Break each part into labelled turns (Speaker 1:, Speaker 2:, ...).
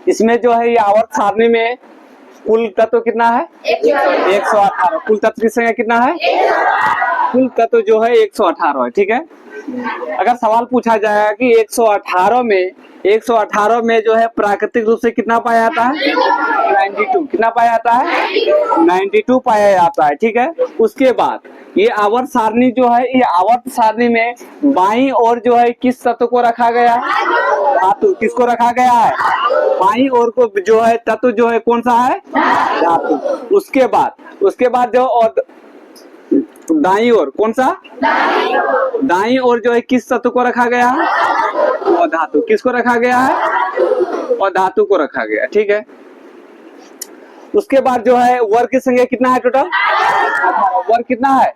Speaker 1: इसमें जो है ये आवर्त सारणी में कुल तत्व कितना है 118। कुल तत्व की संख्या कितना है कुल तत्व जो है 118 है। ठीक है, अगर सवाल पूछा जाएगा कि 118 में जो है प्राकृतिक रूप से कितना पाया जाता है 92। कितना पाया जाता है 92 पाया जाता है। ठीक है, उसके बाद ये आवर्त सारणी जो है, ये आवर्त सारणी में बाईं ओर जो है किस तत्व को रखा गया है धातु। किसको रखा गया है बाईं ओर को जो है तत्व जो है कौन सा है धातु। उसके बाद जो और दाईं ओर कौन सा दाईं ओर जो है किस तत्व को रखा गया है और धातु। किसको रखा गया है और धातु को रखा गया। ठीक है, उसके बाद जो है वर्ग की संख्या कितना है टोटल 18। वर्ग कितना है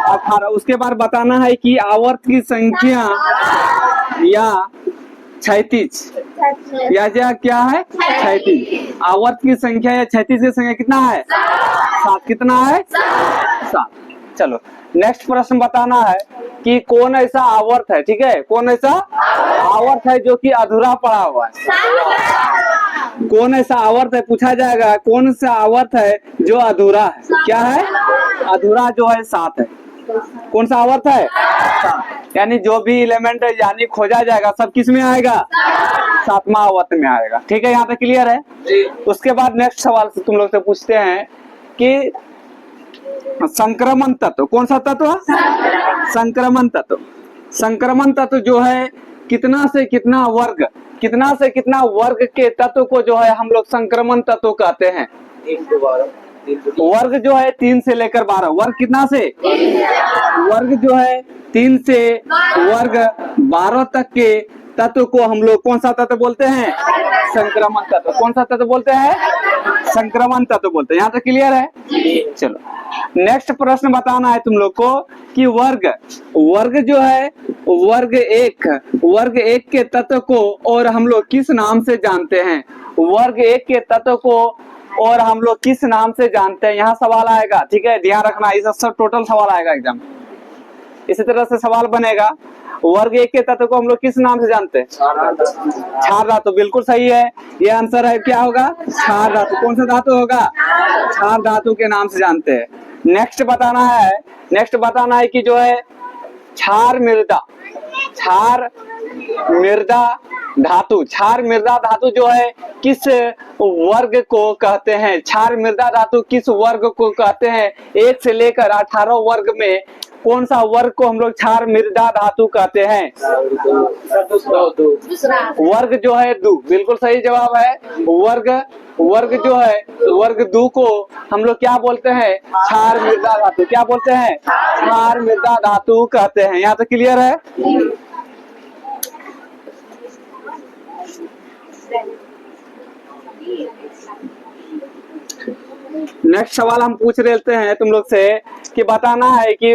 Speaker 1: 18। उसके बाद बताना है कि आवर्त की संख्या या 36 या क्या है 36। आवर्त की संख्या या 36 की संख्या कितना है 7। कितना है 7। चलो नेक्स्ट प्रश्न बताना है कि कौन ऐसा आवर्त है। ठीक है, कौन ऐसा आवर्त है जो कि अधूरा पड़ा हुआ है। कौन ऐसा आवर्त है पूछा जाएगा, कौन सा आवर्त है जो अधूरा है। क्या है अधूरा जो है 7 है। कौन सा आवर्त है 7। यानी जो भी एलिमेंट है यानी खोजा जाएगा सब किस में आएगा 7वां आवर्त में आएगा। ठीक है, यहाँ पे क्लियर है। उसके बाद नेक्स्ट सवाल से तुम लोग से पूछते हैं कि संक्रमण तत्व। कौन सा तत्व संक्रमण तत्व। संक्रमण तत्व जो है कितना से कितना वर्ग के तत्व को जो है हम लोग संक्रमण तत्व कहते हैं। वर्ग जो है 3 से लेकर 12। वर्ग कितना से वर्ग जो है 3 से वर्ग 12 तक के तत्व को हम लोग कौन सा तत्व बोलते हैं संक्रमण तत्व। कौन सा तत्व बोलते हैं संक्रमण तत्व बोलते हैं। यहाँ तक क्लियर है। चलो नेक्स्ट प्रश्न बताना है तुम लोग को कि वर्ग जो है वर्ग एक के तत्व को और हम लोग किस नाम से जानते हैं। वर्ग एक के तत्व को और हम लोग किस नाम से जानते हैं, यहाँ सवाल आएगा। ठीक है, ध्यान रखना, इस सब टोटल सवाल आएगा एग्जाम। इसी तरह से सवाल बनेगा वर्ग एक के तत्व को हम लोग किस नाम से जानते हैं क्षार धातु। बिल्कुल सही है, ये आंसर है। क्या होगा क्षार धातु। कौन सा धातु होगा क्षार धातु के नाम से जानते हैं। नेक्स्ट बताना है कि जो है क्षार मृदा धातु जो है किस वर्ग को कहते हैं। क्षार मृदा धातु किस वर्ग को कहते हैं। 1 से लेकर 18 वर्ग में कौन सा वर्ग को हम लोग क्षार मृदा धातु कहते हैं। वर्ग जो है 2। बिल्कुल सही जवाब है। वर्ग जो है वर्ग 2 को हम लोग क्या बोलते हैं क्षार मृदा धातु। क्या बोलते हैं क्षार मृदा धातु कहते हैं। यहाँ तक क्लियर है। नेक्स्ट सवाल हम पूछ लेते हैं तुम लोग से कि बताना है कि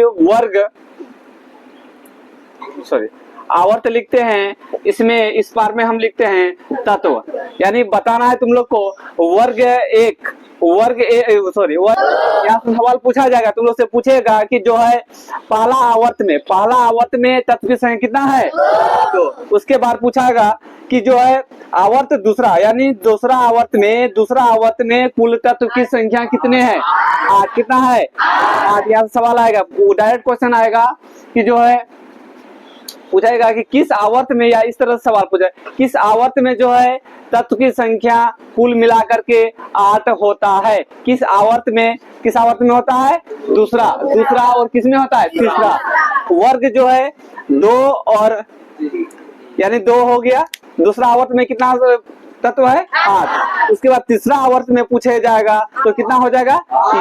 Speaker 1: आवर्त लिखते हैं, इसमें इस बार में हम लिखते हैं तत्व। यानी बताना है तुम लोग को यहाँ से सवाल पूछा जाएगा। तुम लोग से पूछेगा कि जो है पहला आवर्त में तत्व की संख्या कितना है तो उसके बाद पूछागा कि जो है आवर्त दूसरा यानी दूसरा आवर्त में कुल तत्व की संख्या कितने हैं 8। कितना है 8। यहाँ से सवाल आएगा, डायरेक्ट क्वेश्चन आएगा कि जो है पूछाएगा कि किस आवर्त में, या इस तरह से सवाल पूछा किस आवर्त में जो है तत्व की संख्या कुल मिलाकर के 8 होता है। किस आवर्त में होता है दूसरा और किस में होता है तीसरा। वर्ग जो है 2 और यानी 2 हो गया। दूसरा आवर्त में कितना तत्व है 8। उसके बाद तीसरा आवर्त में पूछा जाएगा तो कितना हो जाएगा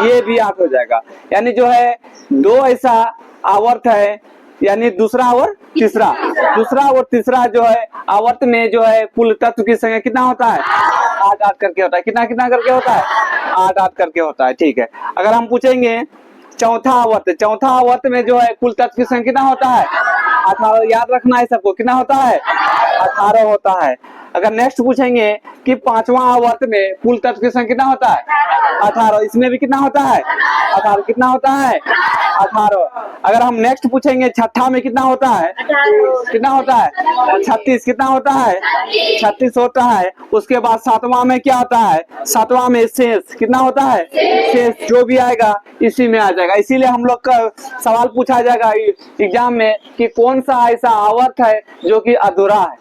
Speaker 1: ये भी 8 हो जाएगा। यानी जो है 2 ऐसा आवर्त है, यानी दूसरा और तीसरा जो है आवर्त में जो है कुल तत्व की संख्या कितना होता है 8 करके होता है। कितना करके होता है 8 करके होता है। ठीक है, अगर हम पूछेंगे चौथा आवर्त में जो है कुल तत्व की संख्या कितना होता है 18। याद रखना है सबको, कितना होता है 18 होता है। अगर नेक्स्ट पूछेंगे कि पांचवा आवर्त में कुल तत्व की संख्या कितना होता है 18, इसमें भी कितना होता है 18, कितना होता है 18। अगर हम नेक्स्ट पूछेंगे छठा में कितना होता है, कितना होता है 36, कितना होता है 36 होता है। उसके बाद सातवां में क्या होता है, सातवां में शेष कितना होता है, शेष जो भी आएगा इसी में आ जाएगा। इसीलिए हम लोग का सवाल पूछा जाएगा एग्जाम में कि कौन सा ऐसा आवर्त है जो कि अधूरा है,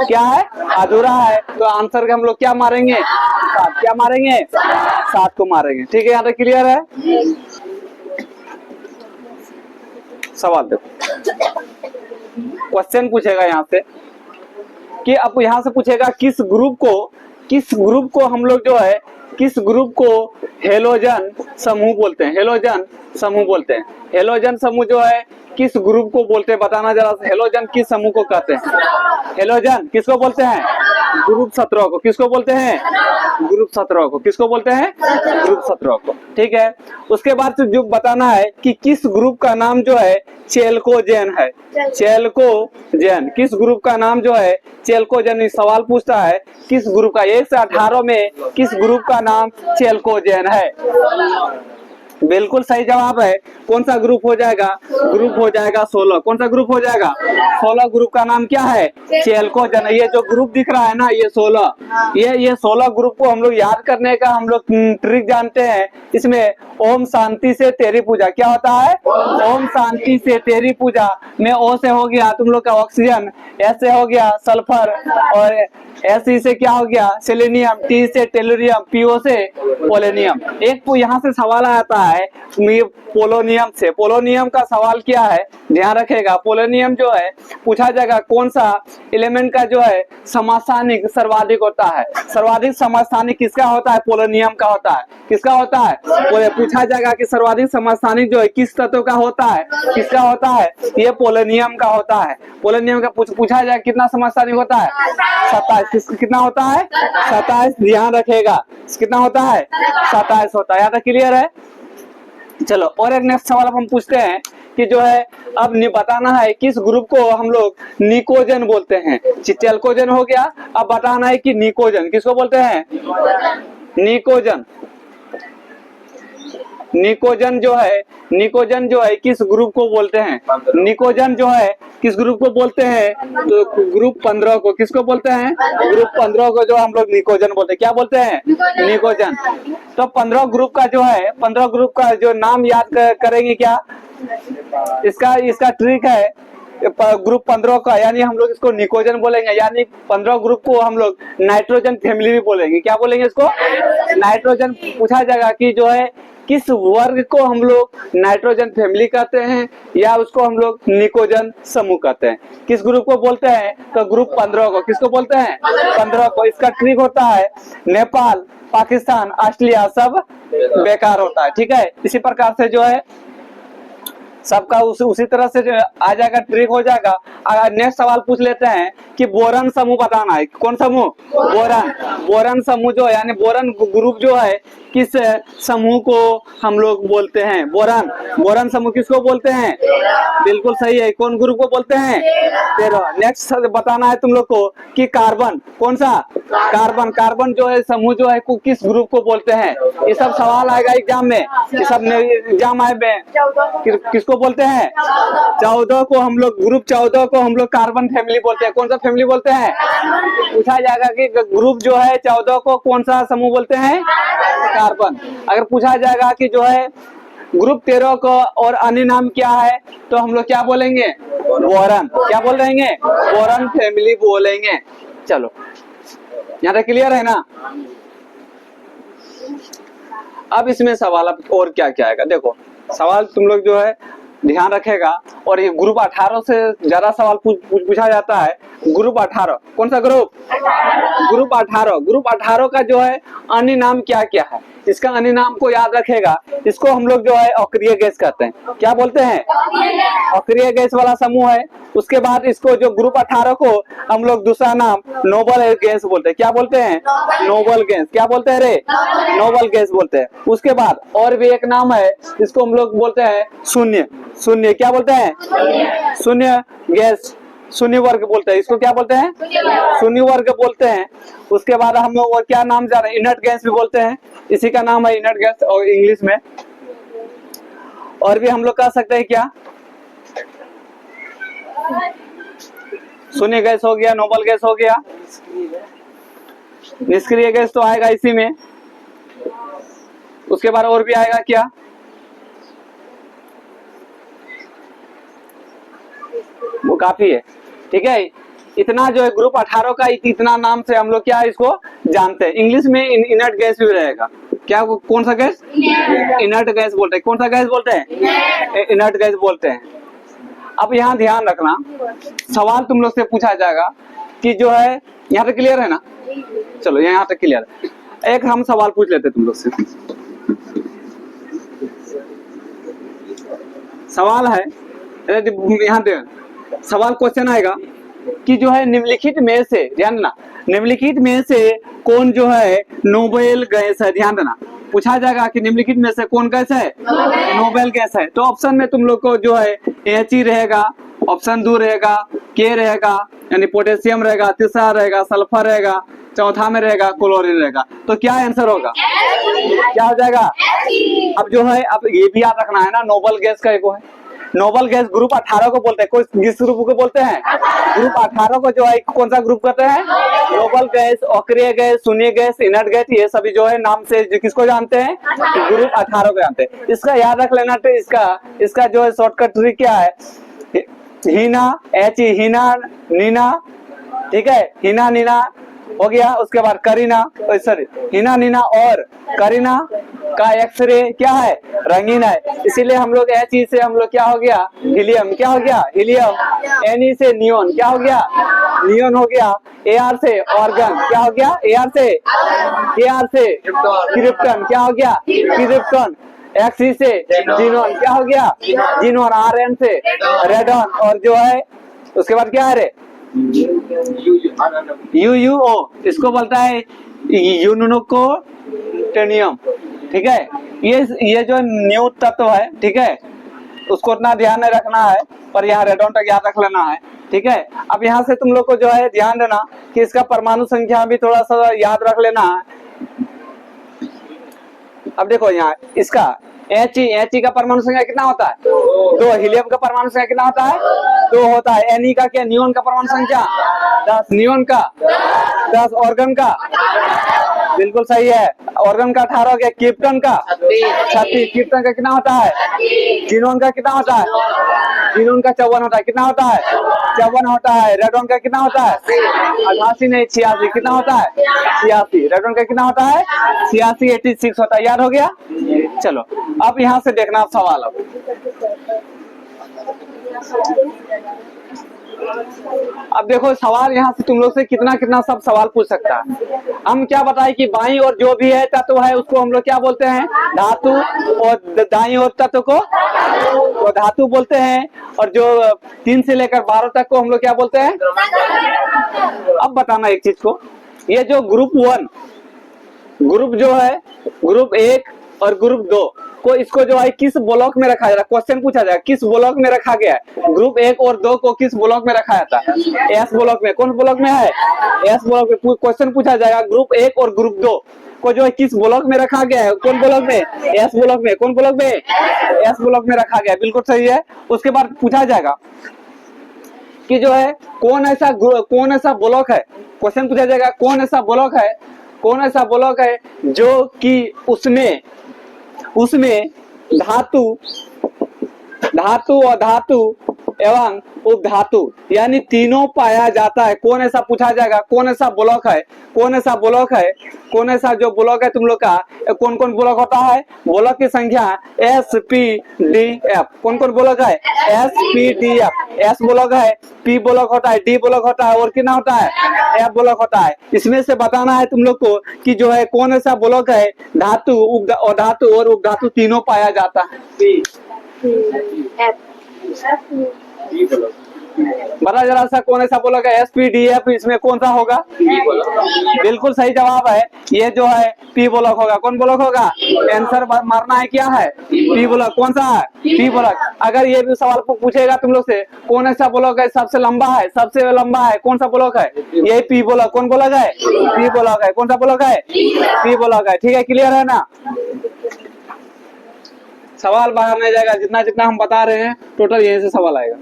Speaker 1: क्या है अधूरा है। तो आंसर के हम लोग क्या मारेंगे 7, क्या मारेंगे 7 को मारेंगे। ठीक है, यहाँ तक क्लियर है। सवाल देखो, क्वेश्चन पूछेगा यहाँ से कि अब यहाँ से पूछेगा किस ग्रुप को हम लोग जो है किस ग्रुप को हेलोजन समूह बोलते हैं, हेलोजन समूह बोलते हैं। हेलोजन समूह जो है किस ग्रुप को बोलते हैं, बताना जरा। हेलोजन किस समूह को कहते हैं, हेलोजन किसको बोलते हैं, ग्रुप 17 को। किसको बोलते हैं, ग्रुप 17 को। किसको बोलते हैं, ग्रुप 17 को। ठीक है, उसके बाद जो बताना है कि किस ग्रुप का नाम जो है चेल्कोजेन है, चेल्कोजेन किस ग्रुप का नाम जो है चेल्कोजेन। सवाल पूछता है किस ग्रुप का, 1 से 18 में किस ग्रुप का नाम चेल्कोजेन है। बिल्कुल सही जवाब है। कौन सा ग्रुप हो जाएगा, ग्रुप हो जाएगा 16। कौन सा ग्रुप हो जाएगा 16, ग्रुप का नाम क्या है चेल्कोजेन। ये जो ग्रुप दिख रहा है ना ये 16, ये 16 ग्रुप को हम लोग याद करने का हम लोग ट्रिक जानते हैं। इसमें ओम शांति से तेरी पूजा क्या होता है, ओम शांति से तेरी पूजा में ओ से हो गया तुम लोग का ऑक्सीजन, एस से हो गया सल्फर, और एस से क्या हो गया सेलेनियम, टी से टेलुरियम, पीओ से पोलोनियम। एक यहाँ से सवाल आता है पोलोनियम से। पोलोनियम का सवाल क्या है ध्यान रखेगा। पोलोनियम जो है पूछा जाएगा कौन सा एलिमेंट का जो है समस्थानिक सर्वाधिक होता है। सर्वाधिक समस्थानिक किसका होता है, पोलोनियम का होता है। किसका होता है, पूछा जाएगा कि सर्वाधिक समस्थानिक जो है किस तत्व का होता है, किसका होता है, ये पोलोनियम का होता है। पोलोनियम का पूछा जाए कितना समस्थानिक होता है 27। कितना होता है 27, ध्यान रखेगा कितना होता है 27 होता है। यहाँ तक क्लियर है। चलो और एक नेक्स्ट सवाल हम पूछते हैं कि जो है अब बताना है किस ग्रुप को हम लोग निकोजन बोलते हैं। चेल्कोजेन हो गया, अब बताना है कि निकोजन किसको बोलते हैं, निकोजन। निकोजन जो है किस ग्रुप को बोलते हैं, निकोजन जो है किस ग्रुप को बोलते हैं, तो ग्रुप 15 को। किसको बोलते हैं, ग्रुप 15 को जो हम लोग निकोजन बोलते हैं। क्या बोलते हैं, निकोजन। तो 15 ग्रुप का जो है 15 ग्रुप का जो नाम याद करेंगे क्या, इसका ट्रिक है ग्रुप 15 का, यानी हम लोग इसको निकोजन बोलेंगे। यानी 15 ग्रुप को हम लोग नाइट्रोजन फैमिली भी बोलेंगे। क्या बोलेंगे इसको, नाइट्रोजन। पूछा जाएगा कि जो है किस वर्ग को हम लोग नाइट्रोजन फैमिली कहते हैं या उसको हम लोग निकोजन समूह कहते हैं। किस ग्रुप को बोलते हैं, तो ग्रुप 15 को। किसको बोलते हैं, 15 को। इसका ट्रिक होता है नेपाल, पाकिस्तान, ऑस्ट्रेलिया सब बेकार होता है। ठीक है, इसी प्रकार से जो है सबका उसी तरह से आ जाएगा, ट्रिक हो जाएगा। अगर नेक्स्ट सवाल पूछ लेते हैं कि बोरन समूह बताना है। कौन समूह, बोरन समूह जो है यानी बोरन ग्रुप जो है किस समूह को हम लोग बोलते हैं, बोरन समूह किसको बोलते हैं, बिल्कुल सही है। कौन ग्रुप को बोलते हैं, 13। नेक्स्ट बताना है तुम लोग को कि कार्बन, कौन सा कार्बन जो है समूह जो है किस ग्रुप को बोलते हैं। ये सब सवाल आएगा एग्जाम में, ये सब एग्जाम आए किसको बोलते हैं, 14 को हम लोग, ग्रुप 14 को हम लोग कार्बन फैमिली बोलते हैं। कौन सा फैमिली बोलते हैं, पूछा जाएगा कि ग्रुप जो है 14 को कौन सा समूह बोलते हैं, कार्बन। अगर पूछा जाएगा कि जो है ग्रुप 13 को और अन्य नाम क्या है, तो हम लोग क्या बोलेंगे, बोरन। क्या बोल रहेंगे, बोरन फैमिली बोलेंगे। चलो यहाँ तक क्लियर है ना। अब इसमें सवाल और क्या क्या आएगा, देखो सवाल तुम लोग जो है ध्यान रखेगा। और ये ग्रुप 18 से ज्यादा सवाल पूछा जाता है। ग्रुप 18 कौन सा ग्रुप, ग्रुप 18 का जो है अन्य नाम क्या क्या है, इसका अन्य नाम को याद रखेगा। इसको हम लोग जो है अक्रिय गैस कहते हैं। क्या बोलते हैं, अक्रिय गैस वाला समूह है। उसके बाद इसको जो ग्रुप 18 को हम लोग दूसरा नाम नोबल गैस बोलते हैं। क्या बोलते हैं, नोबल गैस। क्या बोलते हैं रे, नोबल गैस बोलते हैं। उसके बाद और भी एक नाम है, इसको हम लोग बोलते हैं शून्य। क्या बोलते हैं, शून्य गैस। शून्य वर्ग बोलते हैं, इसको क्या बोलते हैं? शून्य वर्ग बोलते हैं। उसके बाद हम और क्या नाम जा रहे हैं? इनर्ट गैस भी बोलते हैं, इसी का नाम है इनर्ट गैस और इंग्लिश में। और भी हम लोग कह सकते हैं क्या? शून्य गैस हो गया, नोबल गैस हो गया, निष्क्रिय गैस तो आएगा इसी में। उसके बाद और भी आएगा क्या? वो काफी है, ठीक है। इतना जो है ग्रुप 18 का इतना नाम से हम लोग क्या इसको जानते हैं। इंग्लिश में इनर्ट गैस भी रहेगा। क्या कौन सा गैस? इनर्ट गैस बोलते हैं। कौन सा गैस बोलते हैं? इनर्ट गैस बोलते हैं। अब यहाँ ध्यान रखना, सवाल तुम लोग से पूछा जाएगा कि जो है, यहाँ तक क्लियर है ना? चलो यहाँ तक क्लियर है। एक हम सवाल पूछ लेते तुम लोग से। सवाल है, यहाँ पे सवाल क्वेश्चन आएगा कि जो है निम्नलिखित में से, ध्यान देना, निम्नलिखित में से कौन जो है नोबेल गैस है? ध्यान देना, पूछा जाएगा कि निम्नलिखित में से कौन गैस है? नोबेल गैस है। तो ऑप्शन में तुम लोग को जो है He रहेगा, ऑप्शन 2 रहेगा, K रहेगा यानी पोटेशियम रहेगा, तीसरा रहेगा सल्फर रहेगा, चौथा में रहेगा क्लोरीन रहेगा। तो क्या आंसर होगा? क्या हो जाएगा? अब जो है, अब ये भी याद रखना है ना, नोबेल गैस का एक है। नोबेल गैस ग्रुप 18 को बोलते हैं। कोई किस ग्रुप को बोलते हैं? ग्रुप 18 को जो है कौन सा ग्रुप कहते हैं? नोबेल गैस, अक्रिय गैस, शून्य गैस, इनर्ट गैस, ये सभी जो है नाम से जो किसको जानते हैं? ग्रुप 18 को जानते हैं। इसका याद रख लेना। तो इसका जो है शॉर्टकट ट्रिक क्या है? हीना, हीना नीना, ठीक है, हीना नीना हो गया। उसके बाद करीना, सॉरी, हीना नीना और करीना का एक्सरे क्या है? रंगीन है। इसीलिए हम लोग He से हम लोग क्या हो गया? हीलियम। क्या हो गया? हीलियम। Ne से नियोन, क्या हो गया? नियोन हो गया। Ar से ऑर्गन, क्या हो गया? Ar से, Kr से क्रिप्टन, क्या हो गया? क्रिप्टन। Xe से जीनोन, क्या हो गया? जीनोन। Rn से रेडॉन। और जो है उसके बाद क्या है रे? UUO, इसको बोलता है यूनोकोटेनियम, ठीक है। ये जो न्यू तत्व है, ठीक है, उसको उतना ध्यान नहीं रखना है, पर यहाँ रेडॉन तक याद रख लेना है, ठीक है। अब यहाँ से तुम लोग को जो है ध्यान देना कि इसका परमाणु संख्या भी थोड़ा सा याद रख लेना है। अब देखो यहाँ इसका He का परमाणु संख्या कितना होता है? 2। हीलियम का परमाणु संख्या कितना होता है? 2 होता है। Ne का क्या? नियोन का परमाणु संख्या 10। नियोन का 10। ऑर्गन का बिल्कुल सही है, ऑर्गन का 18 हो गया। क्रिप्टन का 36। क्रिप्टन का कितना होता है? जीनोन का कितना होता है? जीनोन का 54 होता है। कितना होता है? 54 होता है। रेडॉन का कितना होता है? 88 नहीं, 86। कितना होता है? 86। रेडॉन का कितना होता है? 86, 86 होता है। याद हो गया? चलो अब यहाँ से देखना सवाल। अब देखो सवाल यहाँ से तुम लोग से कितना कितना सब सवाल पूछ सकता है। हम क्या बताएं कि बाईं और जो भी है तत्व है उसको हम लोग क्या बोलते हैं? धातु। और दाईं और तत्व को तो धातु बोलते हैं। और जो 3 से लेकर 12 तक को हम लोग क्या बोलते हैं? अब बताना एक चीज को, ये जो ग्रुप 1, ग्रुप जो है, ग्रुप 1 और ग्रुप 2 को, इसको जो है किस ब्लॉक में रखा जाएगा? क्वेश्चन पूछा जाएगा किस ब्लॉक में रखा गया है? ग्रुप 1 और 2 को किस ब्लॉक में रखा जाता है? एस ब्लॉक में। कौन ब्लॉक में है? एस ब्लॉक में। क्वेश्चन पूछा जाएगा ग्रुप 1 और ग्रुप 2 को जो है किस ब्लॉक में रखा गया है? कौन ब्लॉक में? एस ब्लॉक में। कौन ब्लॉक में? एस ब्लॉक में रखा गया, बिल्कुल सही है। उसके बाद पूछा जाएगा कि जो है कौन ऐसा ब्लॉक है? क्वेश्चन पूछा जाएगा कौन ऐसा ब्लॉक है, कौन ऐसा ब्लॉक है जो कि उसमें धातु और धातु एवं उपधातु यानी तीनों पाया जाता है। कौन ऐसा पूछा जाएगा? कौन ऐसा ब्लॉक है? कौन ऐसा ब्लॉक है? कौन ऐसा जो ब्लॉक है तुम लोग का, कौन कौन ब्लॉक होता है? ब्लॉक की संख्या SPDF। कौन कौन ब्लॉक है? SPDF। S ब्लॉक है, P ब्लॉक होता है, D ब्लॉक होता है और कितना होता है? F ब्लॉक होता है। इसमें से बताना है तुम लोग को कि जो है कौन ऐसा ब्लॉक है धातु और उपधातु तीनों पाया जाता है। बता जरा सा कौन ऐसा ब्लॉक है? SPDF। इसमें कौन सा होगा? बिल्कुल सही जवाब है। ये जो है पी ब्लॉक होगा। कौन ब्लॉक होगा? आंसर मारना है क्या है? P block. कौन सा है? P block. अगर ये भी सवाल पूछेगा तुम लोग से कौन ऐसा ब्लॉक है सबसे लंबा है? सबसे लंबा है कौन सा ब्लॉक है? यही पी ब्लॉक। कौन ब्लॉक है? पी ब्लॉक है। कौन सा ब्लॉक है? पी ब्लॉक है। ठीक है, क्लियर है ना? सवाल बाहर नहीं जाएगा, जितना जितना हम बता रहे हैं टोटल यहीं से सवाल आएगा।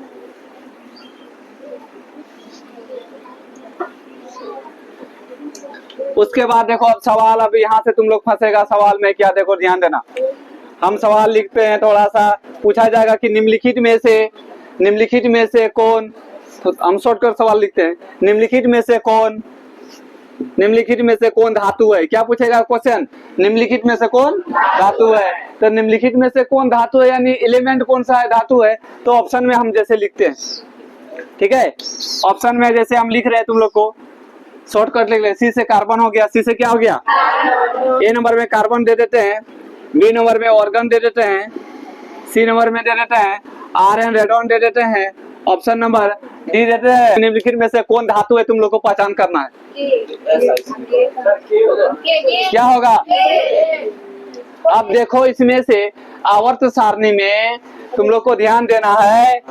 Speaker 1: उसके बाद देखो अब सवाल, अब यहाँ से तुम लोग फंसेगा सवाल में क्या, देखो ध्यान देना। हम सवाल लिखते हैं, थोड़ा सा पूछा जाएगा कि निम्नलिखित में से कौन, तो हम शॉर्टकट सवाल लिखते हैं, निम्नलिखित में से कौन धातु है? क्या पूछेगा क्वेश्चन? निम्नलिखित में से कौन धातु है? तो निम्नलिखित में से कौन धातु है यानी एलिमेंट कौन सा है, धातु है। तो ऑप्शन में हम जैसे लिखते हैं, ठीक है, ऑप्शन में जैसे हम लिख रहे हैं, तुम लोग को शॉर्टकट लिख ले। सी से कार्बन हो गया, सी से क्या हो गया? ए नंबर में कार्बन दे देते हैं, बी नंबर में ऑर्गन दे देते हैं, सी नंबर में दे देते हैं आयरन रेडॉन दे देते हैं, ऑप्शन नंबर डी देते हैं। निम्नलिखित में से कौन धातु है तुम लोग को पहचान करना है। क्या होगा? अब देखो इसमें से आवर्त सारणी में तुम लोग को ध्यान देना है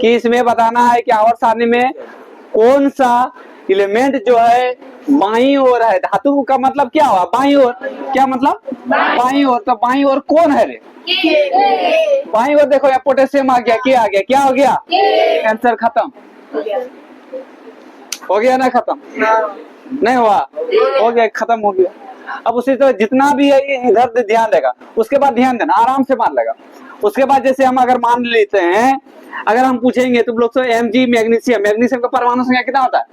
Speaker 1: कि इसमें बताना है कि आवर्त सारणी में कौन सा एलिमेंट जो है बाईं ओर है। धातु का मतलब क्या हुआ? बाईं ओर। क्या मतलब? बाईं ओर। तो बाईं ओर कौन है रे? बाईं ओर देखो यहाँ पोटेशियम आ गया, क्या आ गया? क्या हो गया? आंसर खत्म हो गया ना? खत्म नहीं हुआ? हो गया, खत्म हो गया। अब उसी तरह जितना भी है इधर ध्यान देगा, उसके बाद ध्यान देना, आराम से मान लेगा। उसके बाद जैसे हम अगर मान लेते हैं, अगर हम पूछेंगे तुम लोग से Mg मैग्नीशियम का परमाणु संख्या कितना होता है?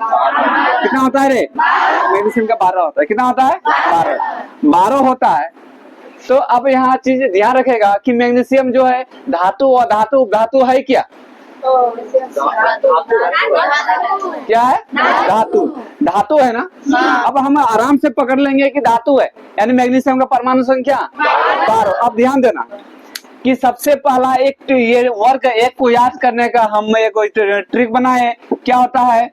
Speaker 1: कितना होता है रे? मैग्नीशियम का 12 होता है। कितना होता है? 12 होता है। तो अब यहाँ चीज ध्यान रखेगा कि मैग्नीशियम जो है धातु और धातु है क्या? क्या है? धातु है ना। अब हम आराम से पकड़ लेंगे कि धातु है, यानी मैग्नीशियम का परमाणु संख्या 12। अब ध्यान देना कि सबसे पहला एक ये वर्क एक को याद करने का हम एक ट्रिक बनाए। क्या होता है?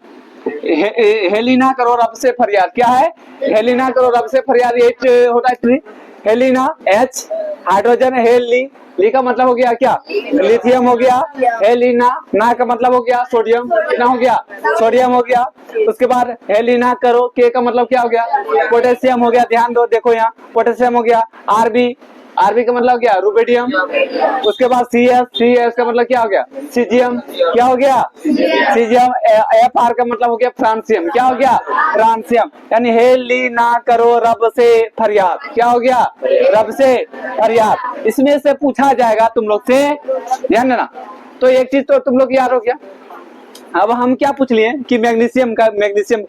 Speaker 1: हेलिना करो रब से फरियाद। क्या है? हेलिना करो रब से फरियाद, ये होता है ट्रिक। हेलिना H, हाइड्रोजन ली का मतलब हो गया क्या? लिथियम हो गया। हेलिना ना का मतलब हो गया सोडियम। कितना हो गया? सोडियम हो गया। उसके बाद हेलिना करो के का मतलब क्या हो गया? पोटेशियम हो गया। ध्यान दो, देखो यहाँ पोटेशियम हो गया। आरबी का मतलब क्या? रुबिडियम। उसके बाद सी एस का मतलब क्या हो गया? सीजियम। क्या हो गया? सीजियम। एफ आर का मतलब हो गया फ्रांसियम। क्या हो गया? फ्रांसियम। यानी हेलिना करो रब से फरियाद। क्या हो गया? रब से फरियाद। इसमें से पूछा जाएगा तुम लोग से, ध्यान देना। तो एक चीज तो तुम लोग याद हो गया। अब हम क्या पूछ लिए कि मैग्नीशियम क्या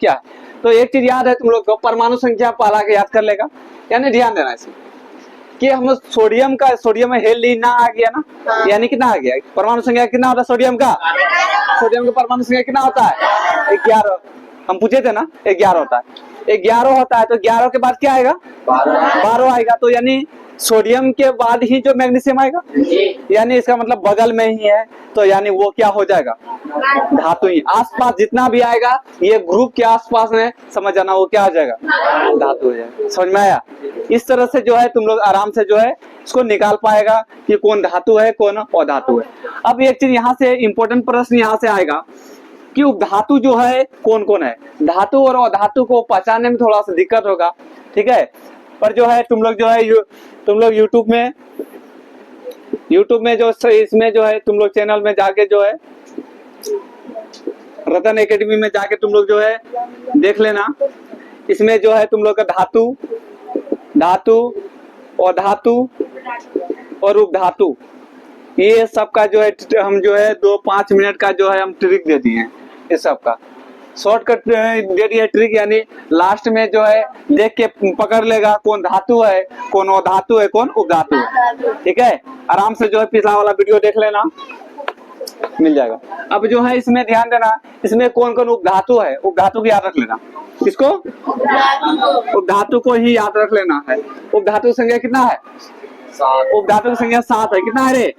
Speaker 1: है। तो एक चीज याद है तुम लोग को, परमाणु संख्या पहला के याद कर लेगा, यानी ध्यान देना इसमें कि हम सोडियम में हेलिना आ गया ना, यानी कितना आ गया? परमाणु संख्या कितना होता है सोडियम का? सोडियम का परमाणु संख्या कितना होता है? 11। हम पूछे थे ना, 11 होता है। 11 होता है तो 11 के बाद क्या आएगा? 12 आएगा। तो यानी सोडियम के बाद ही जो मैग्नीशियम आएगा, यानी इसका मतलब बगल में ही है, तो यानी वो क्या हो जाएगा? धातु ही। आसपास जितना भी आएगा ये ग्रुप के आसपास में समझ जाना वो क्या हो जाएगा? धातु हो जाएगा। समझ में आया? इस तरह से जो है तुम लोग आराम से जो है इसको निकाल पाएगा कि कौन धातु है कौन अधातु है। अब एक चीज यहाँ से इम्पोर्टेंट प्रश्न यहाँ से आएगा कि उपधातु जो है कौन कौन है। धातु और अधातु को पहचानने में थोड़ा सा दिक्कत होगा, ठीक है, पर जो है तुम लोग यूट्यूब में जो इसमें जो है तुम लोग चैनल में जाके जो है रतन एकेडमी में जाके तुम लोग जो है देख लेना। इसमें जो है तुम लोग का धातु और धातु और उपधातु, ये सब का जो है हम जो है 2-5 मिनट का जो है हम ट्रिक दे दिए हैं। ये सब का शॉर्टकट दे दिए ट्रिक, यानी लास्ट में जो है देख के पकड़ लेगा कौन धातु है कौन अधातु है कौन उपधातु है। ठीक है, आराम से जो है पिछला वाला वीडियो देख लेना, मिल जाएगा। अब जो है इसमें ध्यान देना, इसमें कौन कौन उपधातु है, उपधातु को याद रख लेना। किसको? उपधातु को ही याद रख लेना है। उपधातु संख्या कितना है? उपधातु की संख्या 7 है। कितना है रे?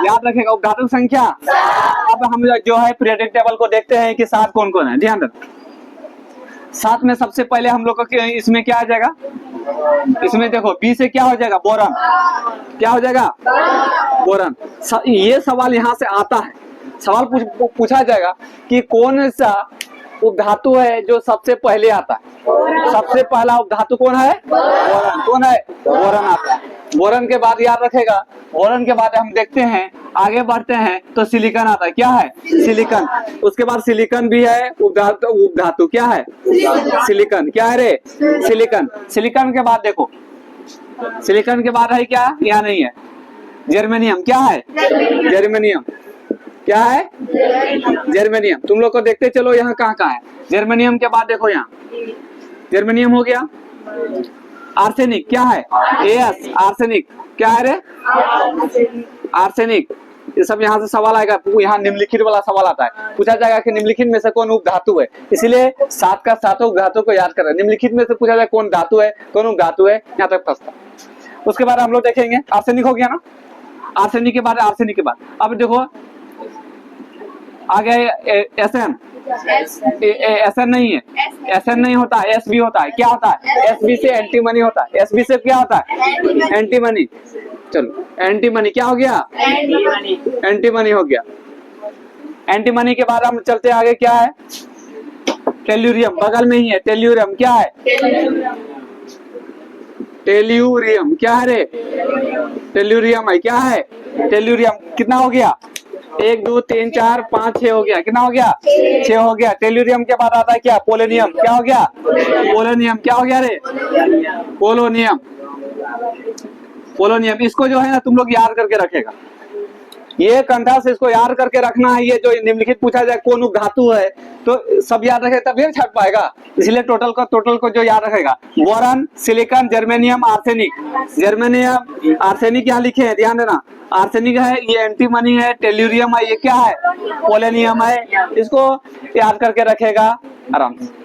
Speaker 1: याद रखेगा उपधातु की संख्या। अब हम जो है पीरियोडिक टेबल को देखते हैं कि 7 कौन कौन है। ध्यान रख, 7 में सबसे पहले हम लोग को इसमें क्या आ जाएगा, इसमें देखो बी से क्या हो जाएगा, बोरन। क्या हो जाएगा, बोरन। ये सवाल यहाँ से आता है, सवाल पूछा जाएगा कि कौन सा उपधातु है जो सबसे पहले आता है। सबसे पहला उपधातु कौन है, बोरन। कौन है, बोरन आता है। बोरन के बाद याद रखेगा, बोरन के बाद हम देखते हैं आगे बढ़ते हैं तो सिलिकॉन आता है। क्या है, सिलिकॉन। उसके बाद सिलिकॉन भी है उपधातु। क्या है, सिलिकॉन। क्या है रे, सिलिकॉन। सिलिकॉन के बाद देखो, सिलिकॉन के बाद है क्या, यहाँ नहीं है, जर्मेनियम। क्या है, जर्मेनियम। क्या है, जर्मेनियम। तुम लोग को देखते चलो यहाँ कहाँ कहाँ है। जर्मेनियम के बाद देखो यहाँ, जर्मेनियम हो गया। आर्सेनिक। क्या है, एस, आर्सेनिक। क्या है रे, आर्सेनिक। ये सब यहाँ से सवाल आएगा, यहाँ निम्नलिखित वाला सवाल आता है, पूछा जाएगा कि निम्नलिखित में से कौन उपधातु है। इसलिए 7 का 7 उपधातु को याद करें। निम्नलिखित में से पूछा जाए कौन धातु है, कौन उपधातु है, यहाँ तक फंसता। उसके बाद हम लोग देखेंगे आर्सेनिक हो गया ना। आर्सेनिक के बाद, आर्सेनिक के बाद अब देखो आगे एसएन। एसएन नहीं है, एसएन नहीं होता, एसबी होता है। क्या होता है, एसबी से एंटीमनी होता है। एसबी से क्या होता है, एंटीमनी। चलो एंटीमनी क्या हो गया, एंटीमनी हो गया। एंटीमनी के बाद हम चलते आगे, क्या है, टेल्यूरियम। बगल में ही है टेल्यूरियम। क्या है, टेल्यूरियम। क्या है रे, टेल्यूरियम है। क्या है, टेल्यूरियम। कितना हो गया, 1 2 3 4 5 6 हो गया। कितना हो गया, 6 हो गया। टेल्यूरियम के बाद आता है क्या, पोलोनियम। क्या हो गया, पोलोनियम। क्या हो गया रे, पोलोनियम। पोलोनियम। इसको जो है ना तुम लोग याद करके रखेगा, ये कंठा से इसको याद करके रखना है। ये जो निम्नलिखित पूछा जाए कौन उपधातु है तो सब याद रखे तब ये छट पाएगा। इसलिए टोटल को जो याद रखेगा, boron, silicon, germanium, arsenic. Germanium, arsenic यहाँ लिखे हैं, ध्यान देना। आर्सेनिक है, ये एंटीमनी है। टेल्यूरियम है, ये क्या है, पोलोनियम है। इसको याद करके रखेगा आराम से।